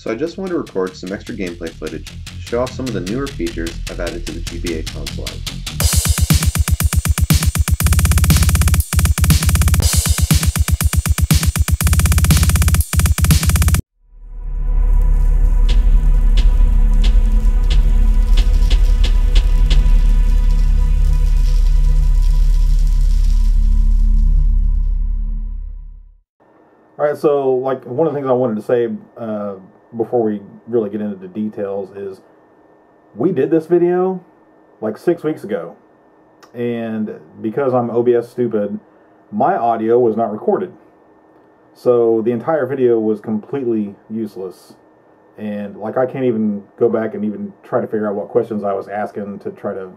So I just wanted to record some extra gameplay footage to show off some of the newer features I've added to the GBAConsolizer. Alright, so like one of the things I wanted to say before we really get into the details is we did this video like 6 weeks ago, and because I'm OBS stupid, my audio was not recorded. So the entire video was completely useless, and like I can't even go back and even try to figure out what questions I was asking to try to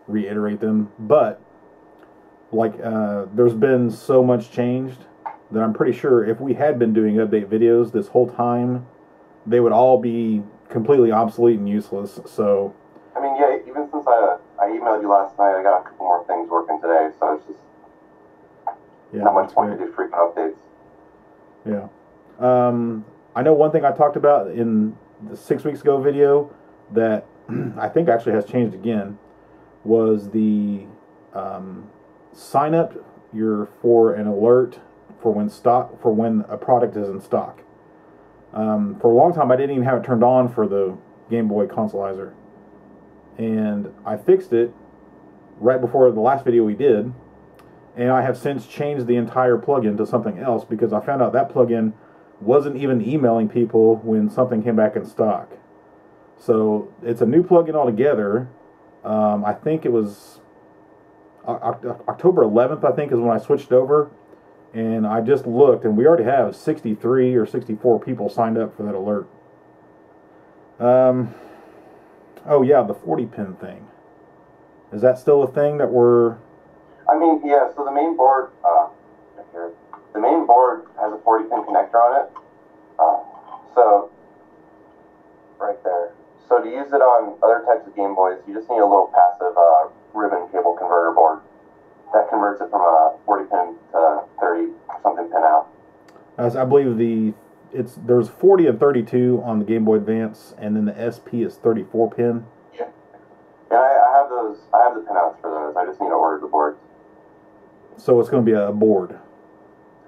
reiterate them. But like there's been so much changed that I'm pretty sure if we had been doing update videos this whole time, they would all be completely obsolete and useless. So, I mean, yeah, even since I emailed you last night, I got a couple more things working today, so it's just not much point to do freaking updates. Yeah. I know one thing I talked about in the 6 weeks ago video that I think actually has changed again was the sign up for an alert for when a product is in stock. For a long time, I didn't even have it turned on for the GameBoyConsolizer, and I fixed it right before the last video we did, and I have since changed the entire plugin to something else because I found out that plugin wasn't even emailing people when something came back in stock. So it's a new plugin altogether. I think it was October 11th, I think, is when I switched over. And I just looked, and we already have 63 or 64 people signed up for that alert. Oh yeah, the 40-pin thing. Is that still a thing that we're... I mean, yeah, so the main board, the main board has a 40-pin connector on it. So, right there. So to use it on other types of Game Boys, you just need a little passive ribbon cable converter board. That converts it from a 40-pin to 30-something pin out. As I believe there's 40 and 32 on the Game Boy Advance, and then the SP is 34-pin. Yeah. And I have those. I have the pinouts for those. I just need to order the boards. So it's going to be a board.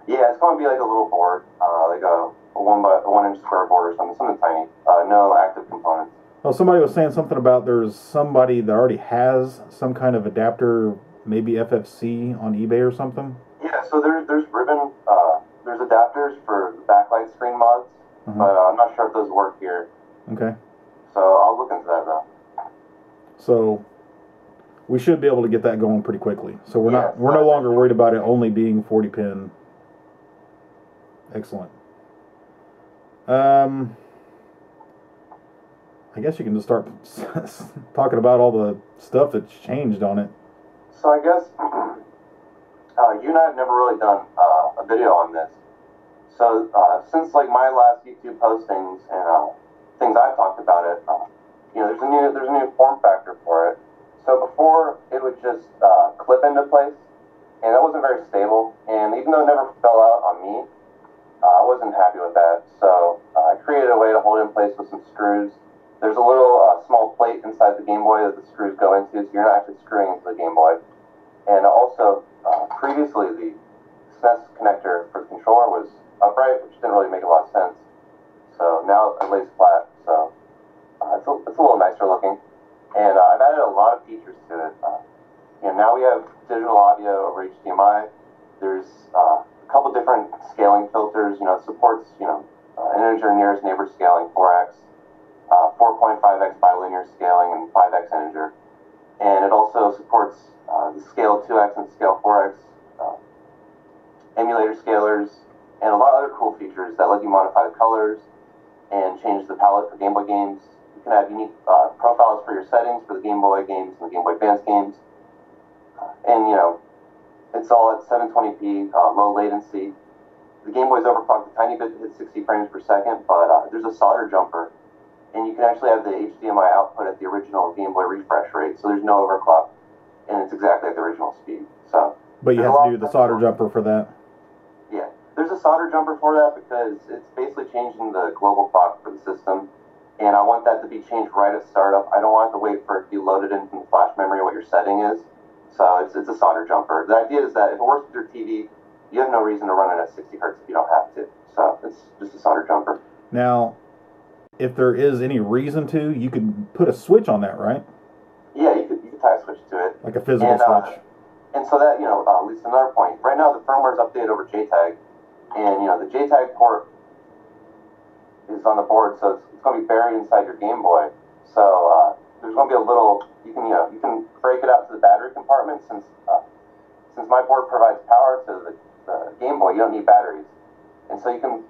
Yeah, it's going to be like a little board, like a 1-inch square board or something tiny. No active components. Well, somebody was saying something about there's somebody that already has some kind of adapter, maybe FFC on eBay or something. Yeah, so there's ribbon, there's adapters for backlight screen mods, but I'm not sure if those work here. Okay. So I'll look into that though. So we should be able to get that going pretty quickly. So we're no longer worried about it only being 40-pin. Excellent. I guess you can just start talking about all the stuff that's changed on it. So I guess you and I have never really done a video on this. So since like my last YouTube postings and things I've talked about it, there's a new form factor for it. So before it would just clip into place, and that wasn't very stable. And even though it never fell out on me, I wasn't happy with that. So I created a way to hold it in place with some screws. There's a little small plate inside the Game Boy that the screws go into, so you're not actually screwing into the Game Boy. And also, previously the SNES connector for the controller was upright, which didn't really make a lot of sense. So now it lays flat, so it's a little nicer looking. And I've added a lot of features to it. Now we have digital audio over HDMI. There's a couple different scaling filters. It supports integer nearest neighbor scaling 4x. 4.5x bilinear scaling and 5x integer. And it also supports the scale 2x and scale 4x emulator scalers, and a lot of other cool features that let you modify the colors and change the palette for Game Boy games. You can have unique profiles for your settings for the Game Boy games and the Game Boy Advance games. And it's all at 720p, low latency. The Game Boy's overclocked a tiny bit to hit 60 frames per second, but there's a solder jumper. And you can actually have the HDMI output at the original Game Boy refresh rate, so there's no overclock, and it's exactly at the original speed. So, but you have to do the solder jumper for that. Yeah, There's a solder jumper for that because it's basically changing the global clock for the system, and I want that to be changed right at startup. I don't want to wait for it to be loaded in from the flash memory what your setting is. So it's a solder jumper. The idea is that if it works with your TV, you have no reason to run it at 60 hertz if you don't have to. So it's just a solder jumper. Now, if there is any reason to, you can put a switch on that, right? Yeah, you could tie a switch to it. Like a physical switch. And so that, leads to another point. Right now, the firmware is updated over JTAG, and, the JTAG port is on the board, so it's going to be buried inside your Game Boy. So there's going to be a little, you can break it out to the battery compartment since my board provides power to the Game Boy, you don't need batteries. And so you can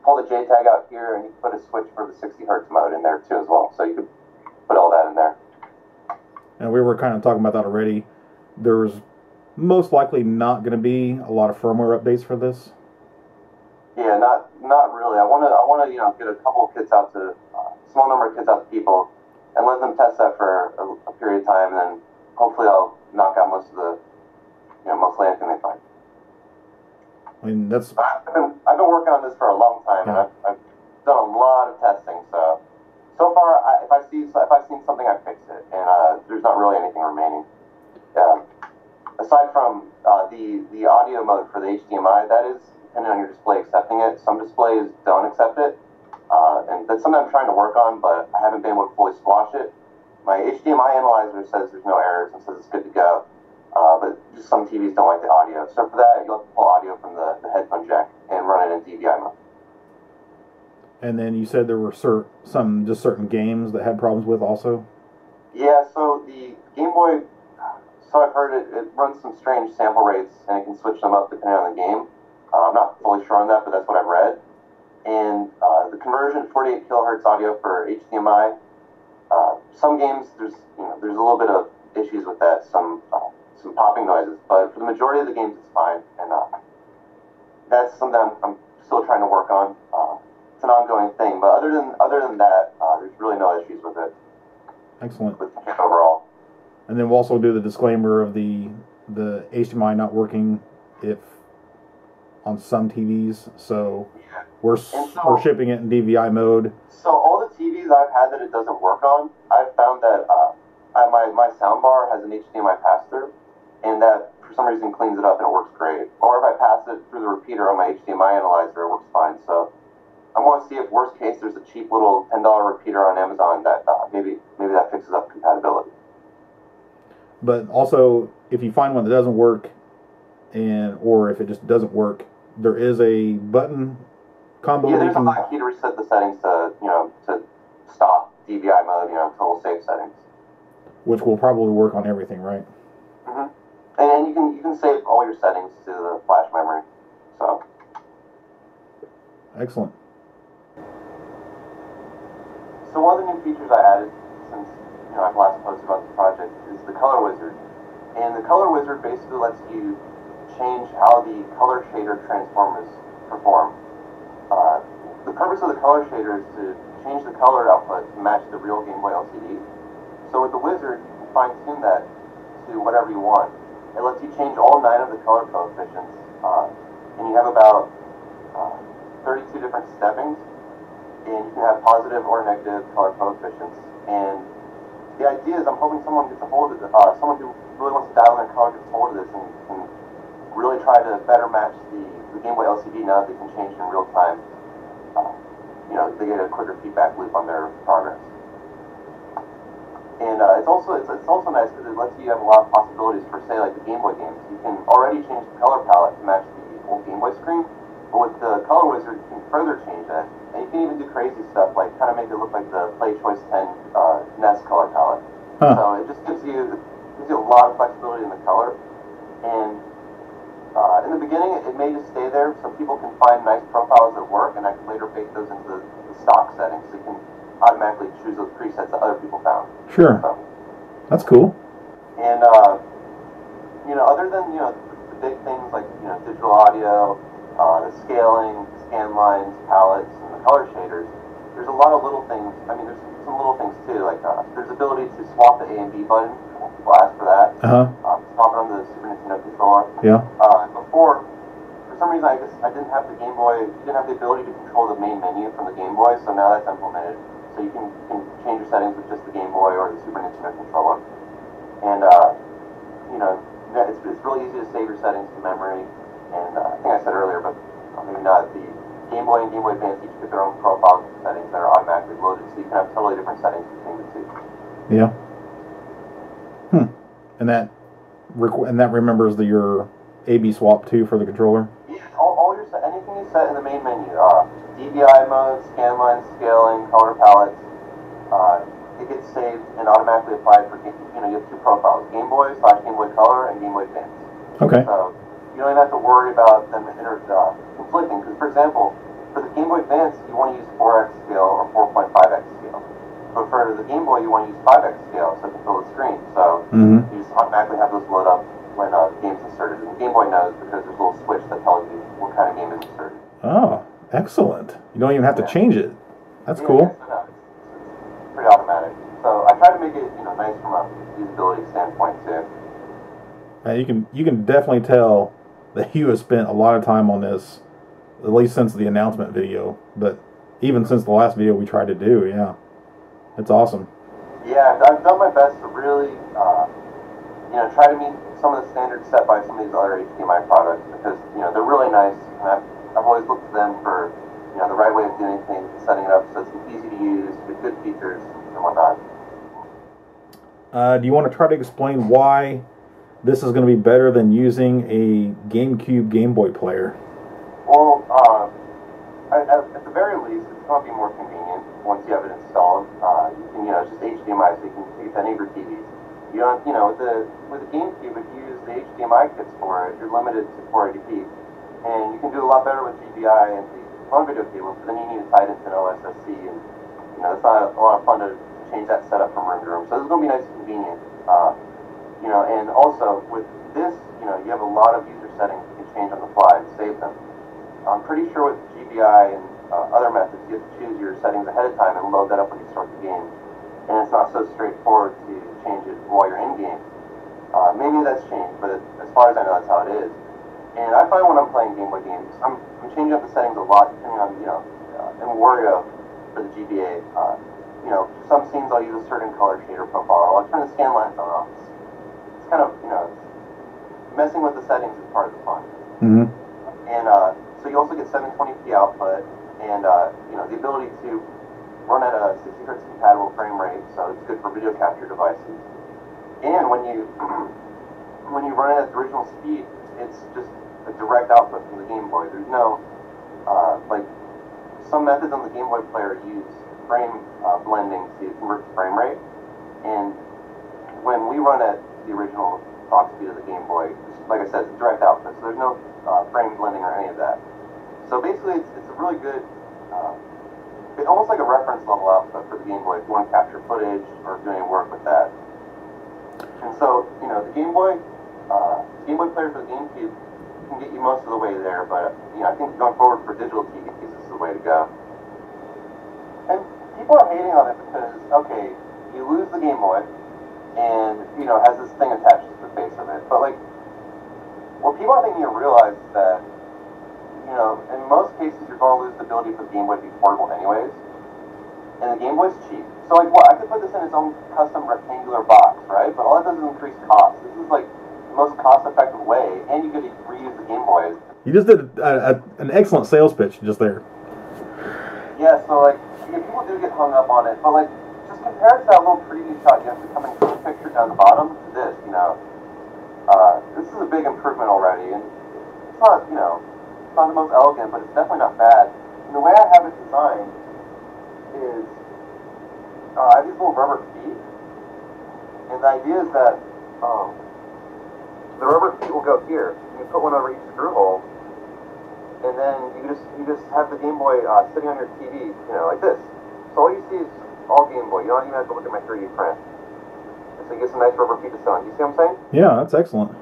pull the JTAG out here, and you can put a switch for the 60 hertz mode in there too as well. So you could put all that in there. And we were kind of talking about that already. There's most likely not going to be a lot of firmware updates for this. Yeah, not really. I want to get a couple of kits out to a small number of kits out to people and let them test that for a period of time, and then hopefully I'll knock out most of anything they find. I mean, that's. I've been working on this for a long time, and I've done a lot of testing. So far, if I've seen something, I fix it, and there's not really anything remaining. Aside from the audio mode for the HDMI, that is depending on your display accepting it. Some displays don't accept it, and that's something I'm trying to work on, but I haven't been able to fully squash it. My HDMI analyzer says there's no errors and says it's good to go, but just some TVs don't like the audio. So for that, you'll have to pull audio from the headphone jack and run it in DVI mode. And then you said there were certain games that had problems with also? Yeah, so the Game Boy, so I've heard it runs some strange sample rates, and it can switch them up depending on the game. I'm not fully sure on that, but that's what I've read. And the conversion to 48 kilohertz audio for HDMI, some games there's a little bit of issues with that, some popping noises, but for the majority of the games it's fine, and that's something I'm still trying to work on. It's an ongoing thing, but other than that, there's really no issues with it. Excellent. With the kit overall. And then we'll also do the disclaimer of the HDMI not working if on some TVs. So we're shipping it in DVI mode. So all the TVs I've had that it doesn't work on, I've found that my soundbar has an HDMI pass-through, and that for some reason cleans it up and it works great. Or if I pass it through the repeater on my HDMI analyzer, it works fine. So I want to see if worst case there's a cheap little $10 repeater on Amazon that maybe that fixes up compatibility. But also, if you find one that doesn't work, or if it just doesn't work, there is a button combo. Yeah, there's a hotkey to reset the settings to stop DVI mode, total safe settings. Which will probably work on everything, right? Mm-hmm. And you can save all your settings to the flash memory. So. Excellent. So one of the new features I added since I've last posted about the project is the color wizard. And the color wizard basically lets you change how the color shader transformers perform. The purpose of the color shader is to change the color output to match the real Game Boy LCD. So with the wizard, you can fine-tune that to whatever you want. It lets you change all 9 of the color coefficients, and you have about 32 different steppings, and you can have positive or negative color coefficients. And the idea is I'm hoping someone gets a hold of someone who really wants to dial in color gets a hold of this and can really try to better match the Game Boy LCD now that they can change in real time. They get a quicker feedback loop on their progress. And it's also nice because it lets you have a lot of possibilities for, say, like the Game Boy games. You can already change the color palette to match the old Game Boy screen, but with the color wizard, you can further change that. And you can even do crazy stuff, like kind of make it look like the Play Choice 10 NES color palette. Huh. So it just gives you a lot of flexibility in the color. And in the beginning, it may just stay there so people can find nice profiles that work, and I can later bake those into the stock settings so you can automatically choose those presets that other people found. Sure. So, that's cool. And other than the big things like digital audio, the scaling, scan lines, palettes, and the color shaders, there's a lot of little things. I mean, there's some little things too, like there's ability to swap the A and B button. People ask for that. Swap it on the Super Nintendo controller. Yeah. Before, for some reason I didn't have the Game Boy, didn't have the ability to control the main menu from the Game Boy, so now that's implemented. So you can change your settings with just the Game Boy or the Super Nintendo controller. And, you know, it's really easy to save your settings to memory. And I think I said earlier, but maybe not, the Game Boy and Game Boy Advance each get their own profile settings that are automatically loaded, so you can have totally different settings between the two. Yeah. And that remembers your AB swap too for the controller? Yeah, all your anything you set in the main menu, DVI mode, scan line, scaling, color palettes, it gets saved and automatically applied for, you know, you have two profiles, Game Boy / Game Boy Color and Game Boy Advance. Okay. So you don't even have to worry about them conflicting, because for example, for the Game Boy Advance, you want to use 4x scale or 4.5x scale. But for the Game Boy, you want to use 5x scale so it can fill the screen. So you just automatically have those load up when the game's inserted. And the Game Boy knows because there's a little switch that tells you what kind of game is inserted. Oh, excellent. You don't even have to change it. That's cool. Yeah, no, it's pretty automatic. So I try to make it, you know, nice from a usability standpoint too. You can definitely tell that you have spent a lot of time on this, at least since the announcement video, but even since the last video we tried to do. Yeah, it's awesome. Yeah, I've done my best to really, you know, try to meet some of the standards set by some of these other HDMI products, because, you know, they're really nice, and I've always looked to them for, you know, the right way of doing things, setting it up so it's easy to use, with good features and whatnot. Do you want to try to explain why this is going to be better than using a GameCube Game Boy player? Well, at the very least, it's going to be more convenient once you have it installed. You can, you know, it's just HDMI, so you can take it to any of your TVs. You don't, you know, with the GameCube, if you use the HDMI kits for it, you're limited to 480p, and you can do a lot better with GBI and the home video cables. But then you need to tie it into an OSSC, and you know, it's not a lot of fun to change that setup from room to room. So it's going to be nice and convenient. You know, and also with this, you know, you have a lot of user settings you can change on the fly and save them. I'm pretty sure with GBI and other methods, you have to choose your settings ahead of time and load that up when you start the game. And it's not so straightforward to change it while you're in game. Maybe that's changed, but as far as I know, that's how it is. And I find when I'm playing Game Boy games, I'm changing up the settings a lot depending on, you know, in Wario for the GBA. You know, some scenes I'll use a certain color shader profile, or I'll turn the scan lines on off. It's kind of, you know, messing with the settings is part of the fun. And so you also get 720p output, and you know, the ability to run at a 60 hertz compatible frame rate, so it's good for video capture devices. And when you run it at the original speed, it's just a direct output from the Game Boy. There's no like some methods on the Game Boy player use frame blending to convert the frame rate, and when we run at the original clock speed of the Game Boy, like I said, it's direct output, so there's no frame blending or any of that. So basically, it's a really good, it's almost like a reference level output for the Game Boy if you want to capture footage or do any work with that. And so, you know, the Game Boy player for the GameCube can get you most of the way there, but you know, I think going forward for digital TVs, this is the way to go. And people are hating on it because, okay, you lose the Game Boy, and, you know, has this thing attached to the face of it. But, like, what people I think need to realize is that, you know, in most cases, you're going to lose the ability for the Game Boy to be portable anyways. And the Game Boy's cheap. So, like, what? I could put this in its own custom rectangular box, right? But all that does is increase cost. This is, like, the most cost-effective way, and you could reuse the Game Boy. You just did an excellent sales pitch just there. Yeah, so, like, yeah, people do get hung up on it, but, like, just compare it to that little preview shot you have to come and put a picture down the bottom to this, you know. This is a big improvement already, and it's not, you know, it's not the most elegant, but it's definitely not bad. And the way I have it designed is, I have these little rubber feet, and the idea is that the rubber feet will go here, and you put one over each screw hole, and then you just have the Game Boy sitting on your TV, you know, like this. So all you see is all Game Boy. You don't even have to look at my 3D print. And so you get some nice rubber feet to sit on. You see what I'm saying? Yeah, that's excellent.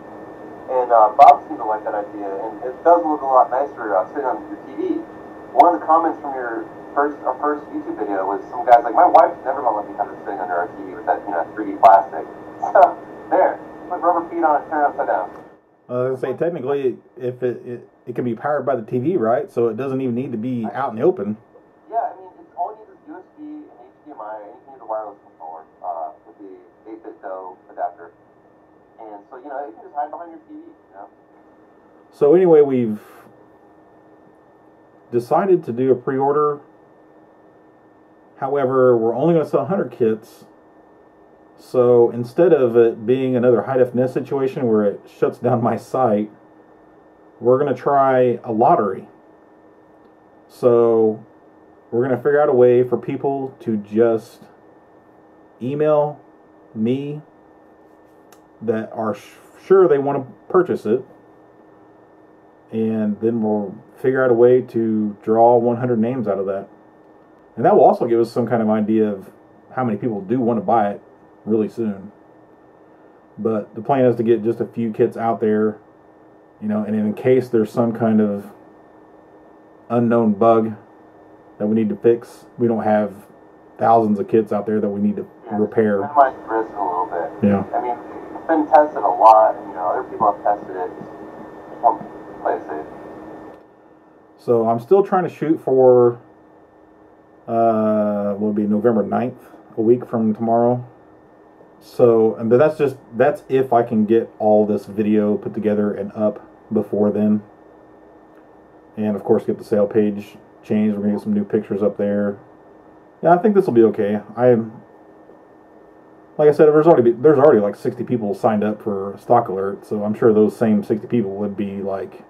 And Bob seemed to like that idea, and it does look a lot nicer sitting on your TV. One of the comments from our first YouTube video was some guy's like, my wife's never gonna let me have it sitting under our TV with that, you know, 3D plastic. So there, put rubber feet on it, turn it upside down. I was gonna say technically, if it can be powered by the TV, right? So it doesn't even need to be out in the open. Yeah, I mean, it's all it needs is USB and HDMI, and you can use a wireless controller with the 8-bit DO adapter. And so, you know, you can just hide behind your TV, you know? So anyway, we've decided to do a pre-order. However, we're only going to sell 100 kits. So instead of it being another high-def situation where it shuts down my site, we're going to try a lottery. So we're going to figure out a way for people to just email me that are sure they want to purchase it, and then we'll figure out a way to draw 100 names out of that. And that will also give us some kind of idea of how many people do want to buy it really soon. But the plan is to get just a few kits out there, you know, and in case there's some kind of unknown bug that we need to fix, we don't have thousands of kits out there that we need to repair. Minimize risk a little bit. Yeah. I mean, it's been tested a lot, and, you know, other people have tested it. Just don't play it safe. So I'm still trying to shoot for will be November 9th, a week from tomorrow. So, but that's if I can get all this video put together and up before then. And of course get the sale page changed. We're gonna get some new pictures up there. Yeah, I think this will be okay. Like I said, there's already like 60 people signed up for Stock Alert, so I'm sure those same 60 people would be like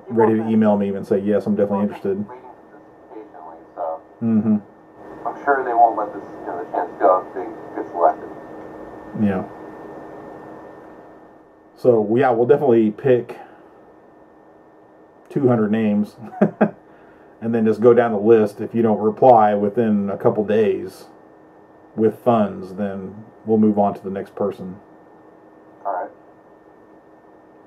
ready to email me and say, yes, I'm definitely interested. Waiting for this patiently, so Mm-hmm. I'm sure they won't let this, you know, the chance go if they get selected. Yeah. So yeah, we'll definitely pick 200 names and then just go down the list. If you don't reply within a couple days with funds, then we'll move on to the next person. All right.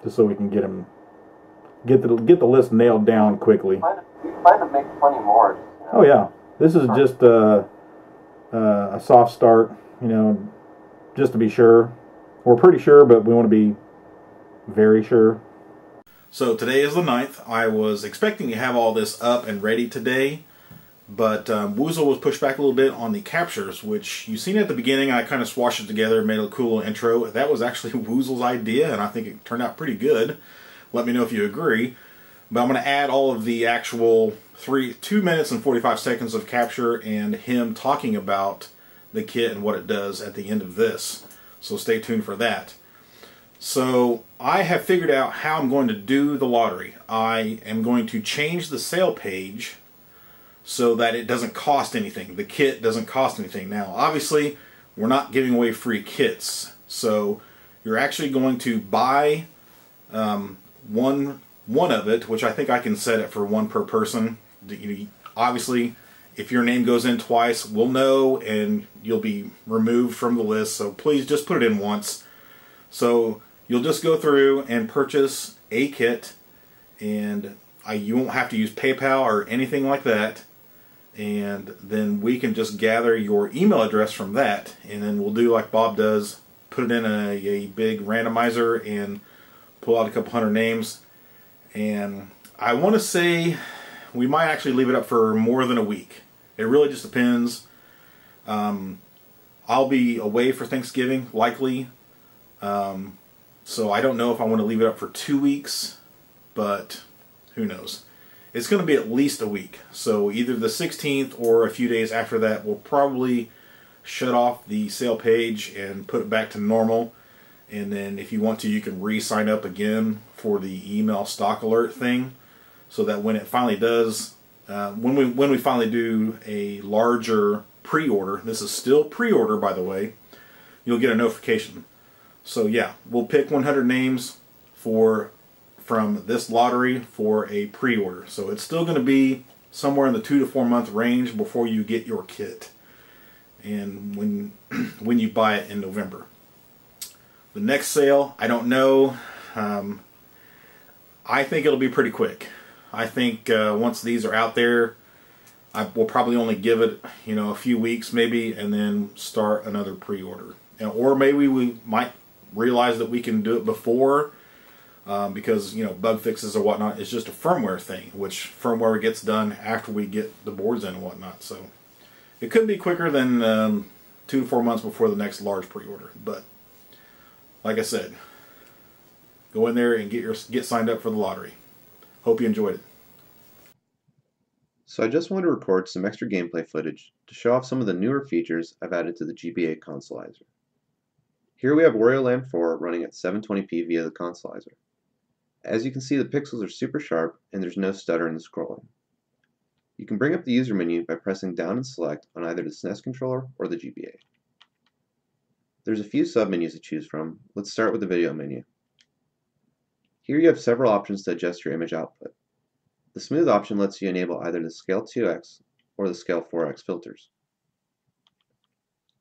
Just so we can get the list nailed down quickly. We plan to make plenty more. You know? Oh yeah, this is just a soft start, you know, just to be sure. We're pretty sure, but we want to be very sure. So today is the 9th. I was expecting to have all this up and ready today, but Woozle was pushed back a little bit on the captures, which you've seen at the beginning. I kind of swashed it together, made a cool little intro. That was actually Woozle's idea, and I think it turned out pretty good. Let me know if you agree. But I'm going to add all of the actual 2 minutes and 45 seconds of capture and him talking about the kit and what it does at the end of this. So stay tuned for that. So I have figured out how I'm going to do the lottery. I am going to change the sale page so that it doesn't cost anything. The kit doesn't cost anything. Now, obviously, we're not giving away free kits. So you're actually going to buy one of it, which I think I can set it for one per person. Obviously, if your name goes in twice, we'll know and you'll be removed from the list. So please just put it in once. So you'll just go through and purchase a kit, and you won't have to use PayPal or anything like that. And then we can just gather your email address from that, and then we'll do like Bob does, put it in a big randomizer and pull out a couple hundred names. And I want to say we might actually leave it up for more than a week. It really just depends. I'll be away for Thanksgiving, likely. So I don't know if I want to leave it up for 2 weeks, but who knows. It's going to be at least a week. So either the 16th or a few days after that, we'll probably shut off the sale page and put it back to normal. And then if you want to, you can re-sign up again for the email stock alert thing, so that when it finally does, when we finally do a larger pre-order, this is still pre-order by the way, you'll get a notification. So yeah, we'll pick 100 names from this lottery for a pre-order. So it's still going to be somewhere in the 2 to 4 month range before you get your kit, and when you buy it in November. The next sale, I don't know. I think it'll be pretty quick. I think once these are out there, I will probably only give it, a few weeks maybe, and then start another pre-order. Or maybe we might realize that we can do it before because bug fixes or whatnot is just a firmware thing, which firmware gets done after we get the boards in and whatnot. So it could be quicker than 2 to 4 months before the next large pre-order. But like I said, go in there and get signed up for the lottery. Hope you enjoyed it. So I just wanted to record some extra gameplay footage to show off some of the newer features I've added to the GBAConsolizer. Here we have Wario Land 4 running at 720p via the consolizer. As you can see, the pixels are super sharp and there's no stutter in the scrolling. You can bring up the user menu by pressing down and select on either the SNES controller or the GBA. There's a few submenus to choose from. Let's start with the video menu. Here you have several options to adjust your image output. The smooth option lets you enable either the scale 2x or the scale 4x filters.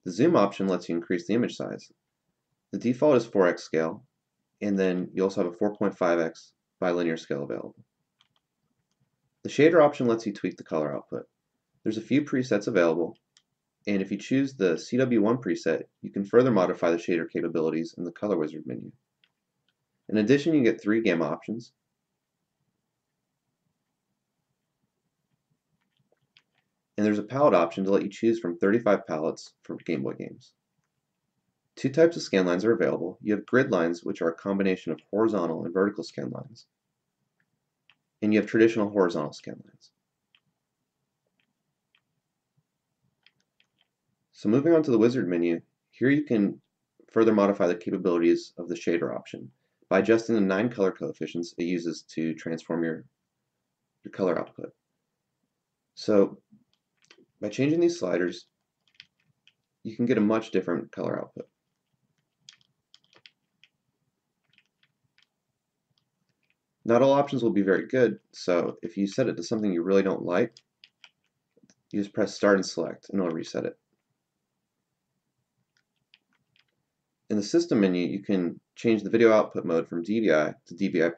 The zoom option lets you increase the image size. The default is 4x scale, and then you also have a 4.5x bilinear scale available. The shader option lets you tweak the color output. There's a few presets available, and if you choose the CW1 preset, you can further modify the shader capabilities in the color wizard menu. In addition, you get 3 gamma options. And there's a palette option to let you choose from 35 palettes for Game Boy games. 2 types of scan lines are available. You have grid lines, which are a combination of horizontal and vertical scan lines. And you have traditional horizontal scan lines. So moving on to the wizard menu, here you can further modify the capabilities of the shader option by adjusting the 9 color coefficients it uses to transform your color output. So by changing these sliders, you can get a much different color output. Not all options will be very good, so if you set it to something you really don't like, you just press start and select and it'll reset it. In the system menu, you can change the video output mode from DVI to DVI+.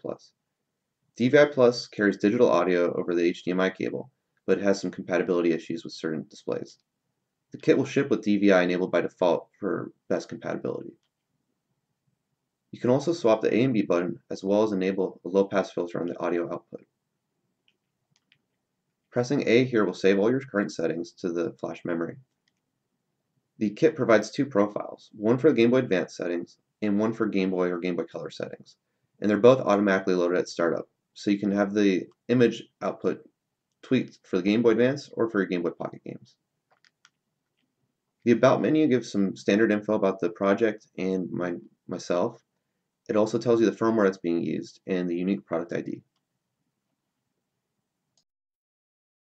DVI Plus carries digital audio over the HDMI cable, but it has some compatibility issues with certain displays. The kit will ship with DVI enabled by default for best compatibility. You can also swap the A and B button as well as enable a low-pass filter on the audio output. Pressing A here will save all your current settings to the flash memory. The kit provides 2 profiles, one for the Game Boy Advance settings and one for Game Boy or Game Boy Color settings, and they're both automatically loaded at startup, so you can have the image output tweaked for the Game Boy Advance or for your Game Boy Pocket games. The About menu gives some standard info about the project and myself. It also tells you the firmware that's being used and the unique product ID.